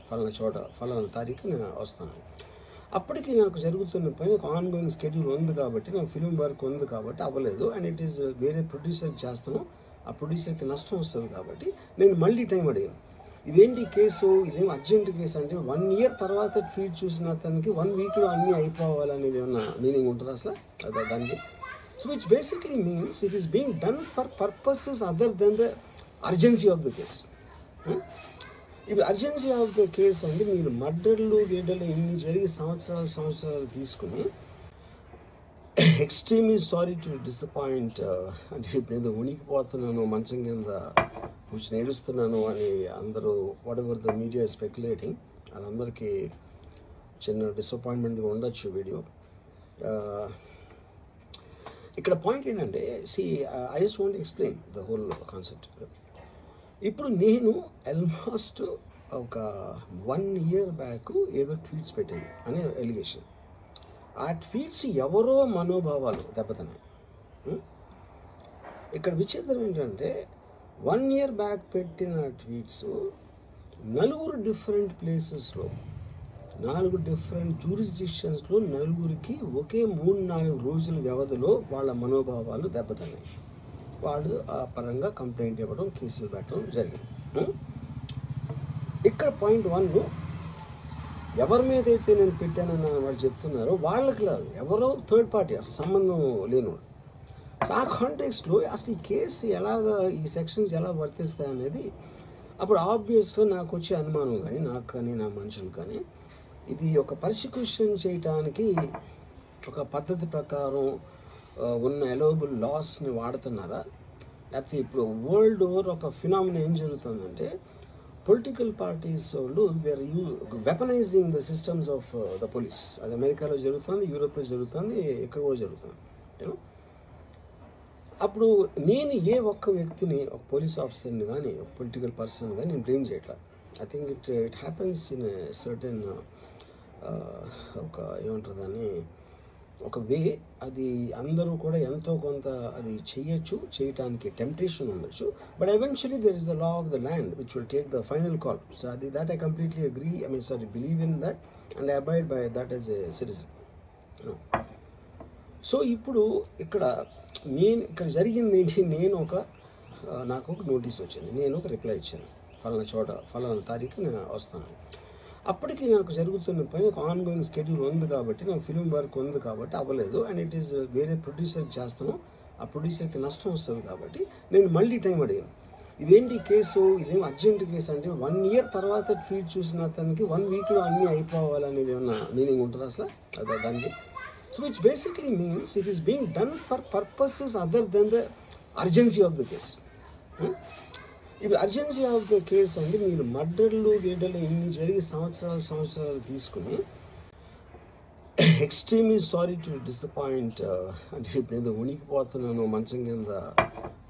ఫలానా చోట ఫలానా తారీఖు నేను వస్తాను. అప్పటికి నాకు జరుగుతున్న పని ఒక ఆన్గోయింగ్ స్కెడ్యూల్ ఉంది కాబట్టి, నా ఫిలిం వర్క్ ఉంది కాబట్టి అవ్వలేదు. అండ్ ఇట్ ఈస్ వేరే ప్రొడ్యూసర్కి చేస్తాను, ఆ ప్రొడ్యూసర్కి నష్టం వస్తుంది కాబట్టి నేను మళ్ళీ టైం అడిగాను. ఇదేంటి కేసు, ఇదేం అర్జెంట్ కేసు అంటే 1 year తర్వాత ట్వీట్ చూసిన అతనికి 1 weekలో అన్నీ అయిపోవాలనేది ఏమన్నా మీనింగ్ ఉంటుంది అసలు దానికి? So which basically means it is being done for purposes other than the urgency of the case. ఇప్పుడు అర్జెన్సీ ఆఫ్ ద కేస్ అంటే మీరు మర్డర్లు గేడర్లు ఇన్ని జరిగి సంవత్సరాలు తీసుకుని ఎక్స్ట్రీమ్లీ సారీ టు డిసప్పాయింట్ అంటే ఇప్పుడు ఏదో ఉనికిపోతున్నాను, మంచం కింద కూర్చొని ఏడుస్తున్నాను అని అందరూ what ever the media speculating, వాళ్ళందరికీ చిన్న డిసప్పాయింట్మెంట్గా ఉండొచ్చు వీడియో. ఇక్కడ పాయింట్ ఏంటంటే I just want explain the whole concept. ఇప్పుడు నేను ఆల్మోస్ట్ ఒక 1 year బ్యాక్ ఏదో ట్వీట్స్ పెట్టాను అనే ఎలిగేషన్. ఆ ట్వీట్స్ ఎవరో మనోభావాలు దెబ్బతిన్నాయి. ఇక్కడ విచిత్రం ఏంటంటే 1 year బ్యాక్ పెట్టిన ట్వీట్స్ 4 డిఫరెంట్ ప్లేసెస్లో 4 డిఫరెంట్ జ్యూరిస్డిక్షన్స్లో 4కి ఒకే 3-4 రోజుల వ్యవధిలో వాళ్ళ మనోభావాలు దెబ్బతిన్నాయి. వాళ్ళు ఆ పరంగా కంప్లైంట్ ఇవ్వడం, కేసులు పెట్టడం జరిగింది. ఇక్కడ పాయింట్ 1, ఎవరి మీద అయితే నేను పెట్టానని వాళ్ళు చెప్తున్నారో వాళ్ళకి లేదు, ఎవరో థర్డ్ పార్టీ, అసలు సంబంధం లేనివాడు. సో ఆ కాంటెక్స్లో అసలు ఈ కేసు ఎలాగా, ఈ సెక్షన్స్ ఎలా వర్తిస్తాయి అనేది అప్పుడు ఆబ్వియస్గా నాకు వచ్చే అనుమానం కానీ, నాకు కానీ నా మనుషులు కానీ, ఇది ఒక పర్సిక్యూషన్ చేయటానికి ఒక పద్ధతి ప్రకారం ఉన్న అలౌబుల్ లాస్ని వాడుతున్నారా, లేకపోతే ఇప్పుడు వరల్డ్ ఓవర్ ఒక ఫినామినా ఏం జరుగుతుందంటే పొలిటికల్ పార్టీస్ వాళ్ళు they are weaponising the systems of the police. అది అమెరికాలో జరుగుతుంది, యూరోప్లో జరుగుతుంది, ఎక్కడ కూడా జరుగుతుంది. అప్పుడు నేను ఏ ఒక్క వ్యక్తిని, ఒక పోలీస్ ఆఫీసర్ని కానీ, ఒక పొలిటికల్ పర్సన్ కానీ నేను బ్లేమ్ చేయట్లా. I think it happens in certain ఒక ఏమంటారు దాన్ని, ఒక వే. అది అందరూ కూడా ఎంతో కొంత అది చేయటానికి టెంప్టేషన్ ఉండొచ్చు. But eventually there is the law of the land which will take the final call. So అది that I completely agree, believe in that and I abide by that as a citizen. So ఇప్పుడు ఇక్కడ జరిగింది ఏంటి, నాకు ఒక notice వచ్చింది, నేను ఒక రిప్లై ఇచ్చాను, ఫలానా చోట ఫలానా తారీఖు నేను వస్తాను. అప్పటికి నాకు జరుగుతున్న పని ఒక ఆన్గోయింగ్ స్కెడ్యూల్ ఉంది కాబట్టి, నా ఫిలిం వర్క్ ఉంది కాబట్టి అవ్వలేదు. అండ్ ఇట్ ఈస్ వేరే ప్రొడ్యూసర్కి చేస్తాను, ఆ ప్రొడ్యూసర్కి నష్టం వస్తుంది కాబట్టి నేను మళ్ళీ టైం అడిగాను. ఇదేంటి కేసు, ఇదేం అర్జెంట్ కేసు అంటే 1 year తర్వాత ట్వీట్ చూసిన అతనికి 1 weekలో అన్నీ అయిపోవాలనేది ఏమన్నా మీనింగ్ ఉంటుంది అసలు దానికి? So which basically means it is being done for purposes other than the urgency of the case. ఇప్పుడు అర్జెన్సీ ఆఫ్ ద కేస్ అంటే మీరు మర్డర్లు గేడర్లు ఇన్ని జరిగి సంవత్సరాలు తీసుకుని ఎక్స్ట్రీమ్లీ సారీ టు డిసప్పాయింట్ అంటే ఇప్పుడు ఏదో ఉనికిపోతున్నాను, మంచం కింద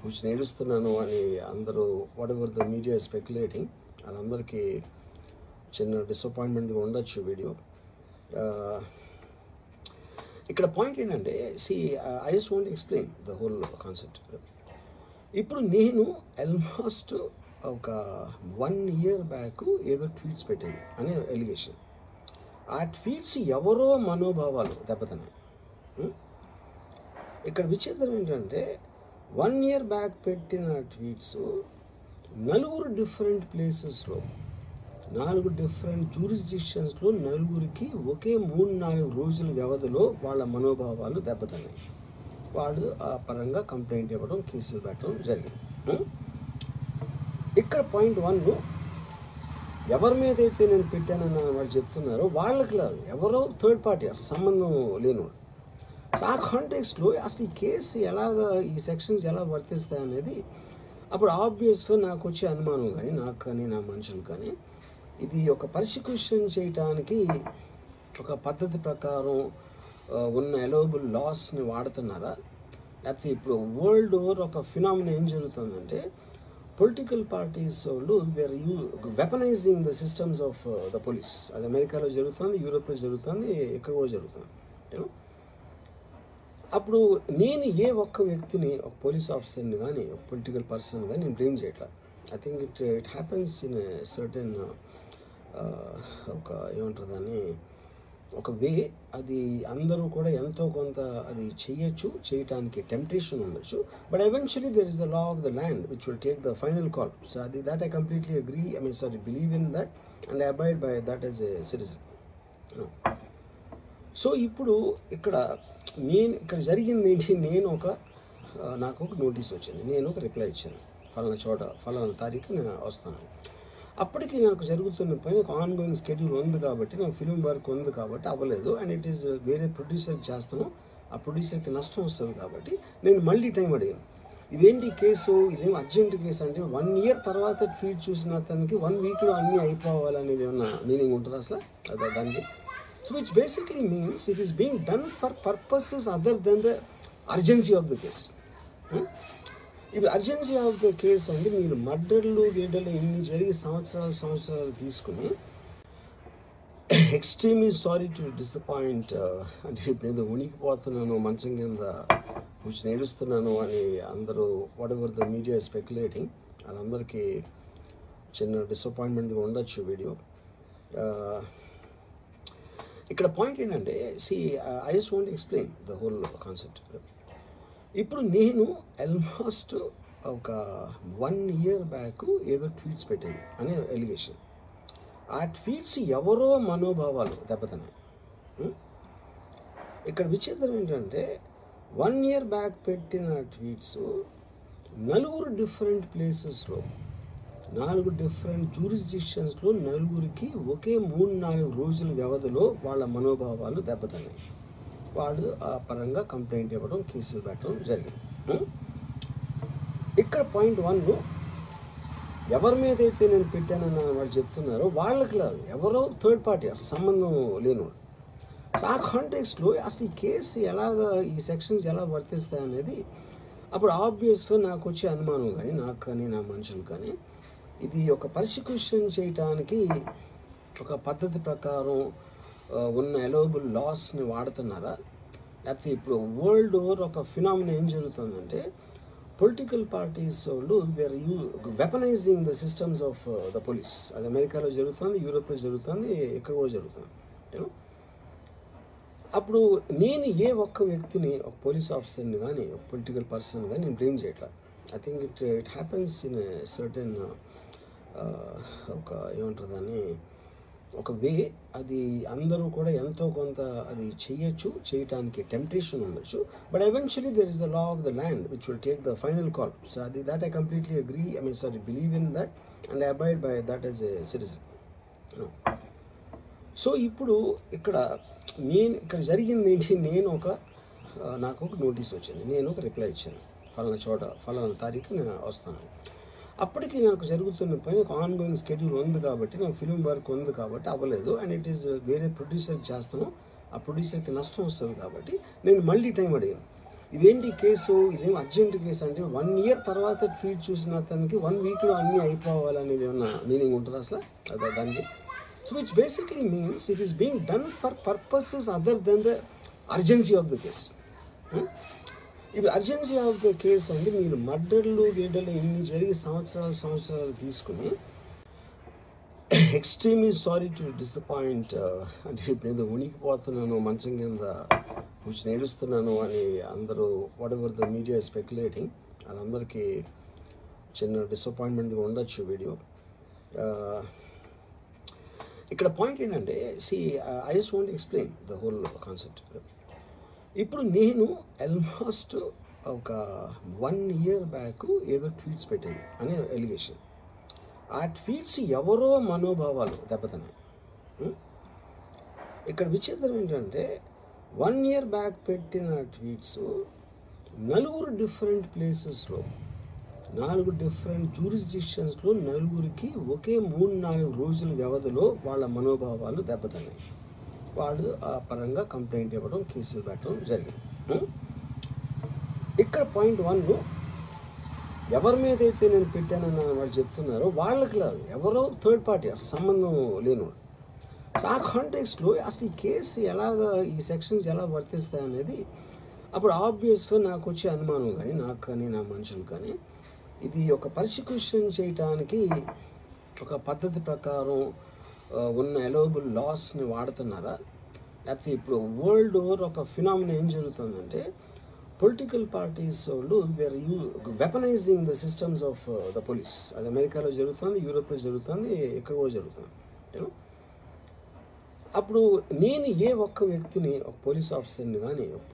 కూర్చొని ఏడుస్తున్నాను అని అందరూ what ever the media speculating, వాళ్ళందరికీ చిన్న డిసప్పాయింట్మెంట్గా ఉండొచ్చు వీడియో. ఇక్కడ పాయింట్ ఏంటంటే I just want explain the whole concept. ఇప్పుడు నేను ఆల్మోస్ట్ ఒక 1 year బ్యాక్ ఏదో ట్వీట్స్ పెట్టాను అనే ఎలిగేషన్. ఆ ట్వీట్స్ ఎవరో మనోభావాలు దెబ్బతిన్నాయి. ఇక్కడ విచిత్రం ఏంటంటే 1 year బ్యాక్ పెట్టిన ట్వీట్స్ 4 డిఫరెంట్ ప్లేసెస్లో 4 డిఫరెంట్ జ్యూరిస్డిక్షన్స్లో 4కి ఒకే 3-4 రోజుల వ్యవధిలో వాళ్ళ మనోభావాలు దెబ్బతిన్నాయి. వాళ్ళు ఆ పరంగా కంప్లైంట్ ఇవ్వడం, కేసులు పెట్టడం జరిగింది. ఇక్కడ పాయింట్ 1, ఎవరి మీద అయితే నేను పెట్టానని వాళ్ళు చెప్తున్నారో వాళ్ళకి లేదు, ఎవరో థర్డ్ పార్టీ, అసలు సంబంధం లేనివాడు. సో ఆ కాంటెక్స్లో అసలు ఈ కేసు ఎలాగా, ఈ సెక్షన్స్ ఎలా వర్తిస్తాయి అనేది అప్పుడు ఆబ్వియస్గా నాకు వచ్చే అనుమానం కానీ, నాకు కానీ నా మనుషులు కానీ, ఇది ఒక పర్సిక్యూషన్ చేయటానికి ఒక పద్ధతి ప్రకారం ఉన్న అలౌబుల్ లాస్ని వాడుతున్నారా, లేకపోతే ఇప్పుడు వరల్డ్ ఓవర్ ఒక ఫినామినా ఏం జరుగుతుందంటే పొలిటికల్ పార్టీస్ వాళ్ళు they are weaponising the systems of the police. అది అమెరికాలో జరుగుతుంది, యూరోప్లో జరుగుతుంది, ఎక్కడ కూడా జరుగుతుంది. అప్పుడు నేను ఏ ఒక్క వ్యక్తిని, ఒక పోలీస్ ఆఫీసర్ని కానీ, ఒక పొలిటికల్ పర్సన్ కానీ నేను బ్లేమ్ చేయట్లా. I think it happens in certain ఒక ఏమంటారు దాన్ని, ఒక వే. అది అందరూ కూడా ఎంతో కొంత అది చేయటానికి టెంప్టేషన్ ఉండొచ్చు. But eventually there is the law of the land which will take the final call. So అది that I completely agree, believe in that and I abide by that as a citizen. So ఇప్పుడు ఇక్కడ జరిగింది ఏంటి, నాకు ఒక notice వచ్చింది, నేను ఒక రిప్లై ఇచ్చాను, ఫలానా చోట ఫలానా తారీఖు నేను వస్తాను. అప్పటికి నాకు జరుగుతున్న పని ఒక ఆన్గోయింగ్ స్కెడ్యూల్ ఉంది కాబట్టి, నాకు ఫిల్మ్ వర్క్ ఉంది కాబట్టి అవ్వలేదు. అండ్ ఇట్ ఈస్ వేరే ప్రొడ్యూసర్కి చేస్తాను, ఆ ప్రొడ్యూసర్కి నష్టం వస్తుంది కాబట్టి నేను మళ్ళీ టైం అడిగాను. ఇదేంటి కేసు, ఇదేం అర్జెంట్ కేసు అంటే 1 year తర్వాత ట్వీట్ చూసిన అతనికి 1 weekలో అన్నీ అయిపోవాలనేది ఏమన్నా మీనింగ్ ఉంటుంది అసలు దానికి? So which basically means it is being done for purposes other than the urgency of the case. ఇప్పుడు అర్జెన్సీ ఆఫ్ ద కేస్ అంటే మీరు మర్డర్లు గీడర్లు ఇన్ని జరిగి సంవత్సరాలు తీసుకుని ఎక్స్ట్రీమ్లీ సారీ టు డిసప్పాయింట్ అంటే ఇప్పుడు ఏదో ఉనికిపోతున్నాను, మంచం కింద కూర్చొని ఏడుస్తున్నాను అని అందరూ what ever the media speculating, వాళ్ళందరికీ చిన్న డిసప్పాయింట్మెంట్గా ఉండొచ్చు వీడియో. ఇక్కడ పాయింట్ ఏంటంటే, I just want explain the whole concept. ఇప్పుడు నేను ఆల్మోస్ట్ ఒక 1 year బ్యాక్ ఏదో ట్వీట్స్ పెట్టాను అనే ఎలిగేషన్. ఆ ట్వీట్స్ ఎవరో మనోభావాలు దెబ్బతిన్నాయి. ఇక్కడ విచిత్రం ఏంటంటే 1 year బ్యాక్ పెట్టిన ట్వీట్స్ 4 డిఫరెంట్ ప్లేసెస్లో 4 డిఫరెంట్ జ్యూరిస్డిక్షన్స్లో 4కి ఒకే 3-4 రోజుల వ్యవధిలో వాళ్ళ మనోభావాలు దెబ్బతిన్నాయి. వాళ్ళు ఆ పరంగా కంప్లైంట్ ఇవ్వడం, కేసులు పెట్టడం జరిగింది. ఇక్కడ పాయింట్ 1, ఎవరి మీద అయితే నేను పెట్టానని వాళ్ళు చెప్తున్నారో వాళ్ళకి లేదు, ఎవరో థర్డ్ పార్టీ, అసలు సంబంధం లేనివాడు. సో ఆ కాంటెక్స్లో అసలు ఈ కేసు ఈ సెక్షన్స్ ఎలా వర్తిస్తాయి అనేది అప్పుడు ఆబ్వియస్గా నాకు వచ్చే అనుమానం కానీ, నాకు కానీ నా మనుషులు కానీ, ఇది ఒక పర్సిక్యూషన్ చేయటానికి ఒక పద్ధతి ప్రకారం ఉన్న అలౌబుల్ లాస్ని వాడుతున్నారా, లేకపోతే ఇప్పుడు వరల్డ్ ఓవర్ ఒక ఫినామినా ఏం జరుగుతుందంటే పొలిటికల్ పార్టీస్ వాళ్ళు they are weaponising the systems of the police. అది అమెరికాలో జరుగుతుంది, యూరోప్లో జరుగుతుంది, ఇక్కడ కూడా జరుగుతుంది. అప్పుడు నేను ఏ ఒక్క వ్యక్తిని, ఒక పోలీస్ ఆఫీసర్ని కానీ, ఒక పొలిటికల్ పర్సన్ కానీ నేను బ్లేమ్ చేయట్లా. I think it happens in certain ఒక ఏమంటారు దాన్ని, ఒక వే. అది అందరూ కూడా ఎంతో కొంత అది చేయటానికి టెంప్టేషన్ ఉండొచ్చు. But eventually there is the law of the land which will take the final call. So అది that I completely agree, believe in that and I abide by that as a citizen. So ఇప్పుడు ఇక్కడ జరిగింది ఏంటి, నాకు ఒక notice వచ్చింది, నేను ఒక రిప్లై ఇచ్చాను, ఫలానా చోట ఫలానా తారీఖు నేను వస్తాను. అప్పటికి నాకు జరుగుతున్న పని ఒక ఆన్గోయింగ్ స్కెడ్యూల్ ఉంది కాబట్టి, నాకు ఫిల్మ్ వర్క్ ఉంది కాబట్టి అవ్వలేదు. అండ్ ఇట్ ఈస్ వేరే ప్రొడ్యూసర్కి చేస్తాను, ఆ ప్రొడ్యూసర్కి నష్టం వస్తుంది కాబట్టి నేను మళ్ళీ టైం అడిగాను. ఇదేంటి కేసు, ఇదేం అర్జెంట్ కేసు అంటే 1 year తర్వాత ట్వీట్ చూసిన అతనికి 1 weekలో అన్నీ అయిపోవాలనేది ఏమన్నా మీనింగ్ ఉంటుంది అసలు దానికి? So which basically means it is being done for purposes other than the urgency of the case. ఇప్పుడు అర్జెన్సీ ఆఫ్ ద కేస్ అంటే మీరు మర్డర్లు గీడర్లు ఇన్ని జరిగి సంవత్సరాలు తీసుకుని ఎక్స్ట్రీమ్లీ సారీ టు డిసప్పాయింట్ అంటే ఇప్పుడు ఏదో ఉనికిపోతున్నాను, మంచం కింద కూర్చొని ఏడుస్తున్నాను అని అందరూ what ever the media speculating, వాళ్ళందరికీ చిన్న డిసప్పాయింట్మెంట్గా ఉండొచ్చు వీడియో. ఇక్కడ పాయింట్ ఏంటంటే, I just want explain the whole concept. ఇప్పుడు నేను ఆల్మోస్ట్ ఒక 1 year బ్యాక్ ఏదో ట్వీట్స్ పెట్టాను అనే ఎలిగేషన్. ఆ ట్వీట్స్ ఎవరో మనోభావాలు దెబ్బతిన్నాయి. ఇక్కడ విచిత్రం ఏంటంటే 1 year బ్యాక్ పెట్టిన ట్వీట్స్ 4 డిఫరెంట్ ప్లేసెస్లో 4 డిఫరెంట్ జ్యూరిస్డిక్షన్స్లో 4కి ఒకే 3-4 రోజుల వ్యవధిలో వాళ్ళ మనోభావాలు దెబ్బతిన్నాయి. వాళ్ళు ఆ పరంగా కంప్లైంట్ ఇవ్వడం, కేసులు పెట్టడం జరిగింది. ఇక్కడ పాయింట్ 1, ఎవరి మీద అయితే నేను పెట్టానని వాళ్ళు చెప్తున్నారో వాళ్ళకి లేదు, ఎవరో థర్డ్ పార్టీ, అసలు సంబంధం లేనివాడు. సో ఆ కాంటెక్స్లో అసలు ఈ కేసు ఈ సెక్షన్స్ ఎలా వర్తిస్తాయి అనేది అప్పుడు ఆబ్వియస్గా నాకు వచ్చే అనుమానం కానీ, నాకు కానీ నా మనుషులు కానీ, ఇది ఒక పర్సిక్యూషన్ చేయటానికి ఒక పద్ధతి ప్రకారం ఉన్న అలౌబుల్ లాస్ని వాడుతున్నారా? లేకపోతే ఇప్పుడు వరల్డ్ ఓవర్ ఒక ఫినామినా ఏం జరుగుతుందంటే పొలిటికల్ పార్టీస్ వాళ్ళు they are weaponising the systems of the police. అది అమెరికాలో జరుగుతుంది, యూరోప్లో జరుగుతుంది, ఎక్కడ కూడా జరుగుతుంది. యూనో అప్పుడు నేను ఏ ఒక్క వ్యక్తిని, ఒక పోలీస్ ఆఫీసర్ని కానీ